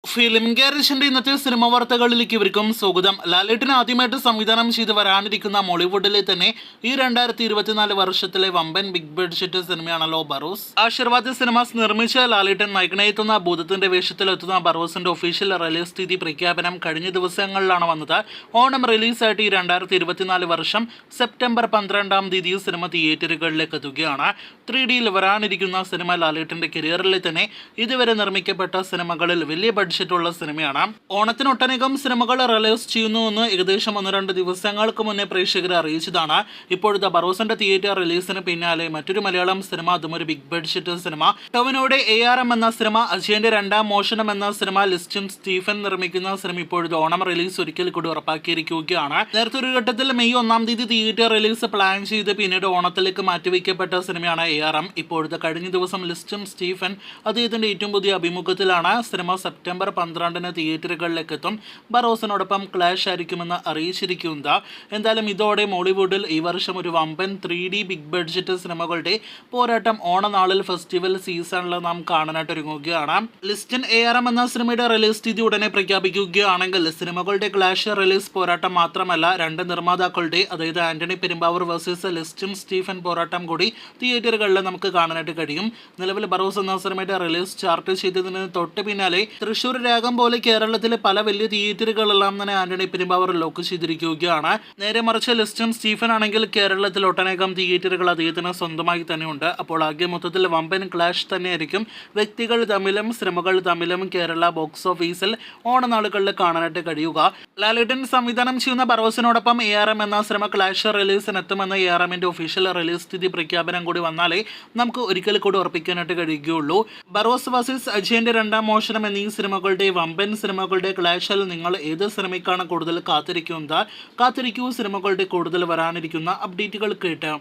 Film ഗാരേജിന്റെ ഇന്നത്തെ cinema വാർത്തകളിലേക്ക് ഇവർക്കും സ്വാഗതം. ലാലേട്ടന് ആദ്യമായിട്ട് സംവിധാനം ചെയ്ത് വരാനിരിക്കുന്ന മോളിവുഡിലെ തന്നെ ഈ 2024 വർഷത്തിലെ വമ്പൻ ബിഗ് ബഡ്ജറ്റ് സിനിമയാണല്ലോ ബറോസ്. ആശീർവാദ് സിനിമാസ് നിർമ്മിച്ച ലാലേട്ടൻ നായകനെത്തുന്ന ഭൂതത്തിന്റെ വേഷത്തിലെത്തുന്ന ബറോസിന്റെ ഒഫീഷ്യൽ റിലീസ് തീയതി പ്രഖ്യാപനം കഴിഞ്ഞ ദിവസങ്ങളിലാണ് വന്നത്. ഓണം റിലീസായിട്ട് ഈ 2024 വർഷം സെപ്റ്റംബർ 12-ാം തീയതി സിനിമ തിയേറ്ററുകളിലേക്ക് എത്തുകയാണ്. 3Dയിൽ വരാനിരിക്കുന്ന സിനിമ ലാലേട്ടന്റെ കരിയറിലെ തന്നെ ഇതുവരെ നിർമ്മിക്കപ്പെട്ട സിനിമകളിൽ വലിയ ബഡ്ജറ്റുള്ള സിനിമയാണ്. ഓണത്തിനൊട്ടനേകം സിനിമകൾ റിലീസ് ചെയ്യുന്നുവെന്ന് ഏകദേശം 1-2 ദിവസങ്ങൾക്ക് മുന്നേ പ്രേക്ഷകരെ അറിയിച്ചതാണ്. ഇപ്പോഴത്തെ ബറോസിന്റെ തിയേറ്റർ റിലീസിന് പിന്നാലെ മറ്റൊരു മലയാളം സിനിമ, അതും ഒരു ബിഗ് ബഡ്ജറ്റ് സിനിമ. ടൊവിനോയുടെ ARM എന്ന സിനിമ, അജയന്റെ രണ്ടാം മോഷണം എന്ന സിനിമ, ലിസ്റ്റും സ്റ്റീഫൻ നിർമ്മിക്കുന്ന സിനിമ ഇപ്പോഴത്തെ ഓണം റിലീസ് ഒരിക്കൽ കൂടി ഉറപ്പാക്കിയിരിക്കുകയാണ്. നേരത്തെ ഒരു ഘട്ടത്തിൽ മെയ് 1-ാം തീയതി തിയേറ്റർ റിലീസ് പ്ലാൻ ചെയ്ത് പിന്നീട് ഓണത്തിലേക്ക് മാറ്റിവെക്കപ്പെട്ട സിനിമയാണ് ARM. ഇപ്പോഴത്തെ കഴിഞ്ഞ ദിവസം ലിസ്റ്റും സ്റ്റീഫൻ അദ്ദേഹത്തിന്റെ ഏറ്റവും പുതിയ അഭിമുഖത്തിലാണ് സിനിമ സെപ്റ്റംബർ 12-ന് തിയേറ്ററുകളിലേക്ക് എത്തും, ബറോസിനോടൊപ്പം ക്ലാഷ് ആയിരിക്കുമെന്ന് അറിയിച്ചിരിക്കുന്നത്. എന്തായാലും ഇതോടെ മോളിവുഡിൽ ഈ വർഷം ഒരു വമ്പൻ 3D ബിഗ് ബഡ്ജറ്റ് സിനിമകളുടെ പോരാട്ടം ഓണനാളിൽ ഫെസ്റ്റിവൽ സീസണിൽ നാം കാണാനായിട്ട് ഒരുങ്ങുകയാണ്. ലിസ്റ്റിൻ ARM എന്ന സിനിമയുടെ റിലീസ് തീയതി ഉടനെ പ്രഖ്യാപിക്കുകയാണെങ്കിൽ സിനിമകളുടെ ക്ലാഷ് റിലീസ് പോരാട്ടം മാത്രമല്ല, രണ്ട് നിർമ്മാതാക്കളുടെ, അതായത് ആന്റണി പെരുമ്പാവൂർ വേഴ്സസ് ലിസ്റ്റും സ്റ്റീഫൻ പോരാട്ടം കൂടി തിയേറ്ററുകളിൽ നമുക്ക് കാണാനായിട്ട് കഴിയും. നിലവിൽ ബറോസ് എന്ന സിനിമയുടെ റിലീസ് ചാർട്ട് ചെയ്തതിന് തൊട്ട് പിന്നാലെ തൃശ്ശൂർ രാഗം പോലെ കേരളത്തിലെ പല വലിയ തിയേറ്ററുകളെല്ലാം തന്നെ ആന്റണി പെരുമ്പാവൂർ ലോക്ക് ചെയ്തിരിക്കുകയാണ്. നേരെ മറിച്ച് ലിസ്റ്റും സ്റ്റീഫൻ ആണെങ്കിൽ കേരളത്തിൽ ഒട്ടനേകം തിയേറ്ററുകൾ അദ്ദേഹത്തിന് സ്വന്തമായി തന്നെയുണ്ട്. അപ്പോൾ ആകെ മൊത്തത്തിൽ വമ്പൻ ക്ലാഷ് തന്നെയായിരിക്കും വ്യക്തികൾ തമ്മിലും സിനിമകൾ തമ്മിലും കേരള ബോക്സ് ഓഫീസിൽ ഓണനാളുകളിൽ കാണാനായിട്ട് കഴിയുക. ലാലേട്ടൻ സംവിധാനം ചെയ്യുന്ന ബറോസിനോടൊപ്പം ARM എന്ന സിനിമ ക്ലാഷ് റിലീസിനെത്തുമെന്ന് ARMന്റെ ഒഫീഷ്യൽ റിലീസ് തീയതി പ്രഖ്യാപനം കൂടി വന്നാലേ നമുക്ക് ഒരിക്കൽ കൂടി ഉറപ്പിക്കാനായിട്ട് കഴിയുകയുള്ളൂ. ബറോസ് വേഴ്സസ് അജയന്റെ രണ്ടാം മോഷണം എന്നീ സിനിമകളുടെ വമ്പൻ സിനിമകളുടെ ക്ലാഷിൽ നിങ്ങൾ ഏത് സിനിമയ്ക്കാണ് കൂടുതൽ കാത്തിരിക്കുന്നത്? കാത്തിരിക്കൂ സിനിമകളുടെ കൂടുതൽ വരാനിരിക്കുന്ന അപ്ഡേറ്റുകൾ കേട്ട്.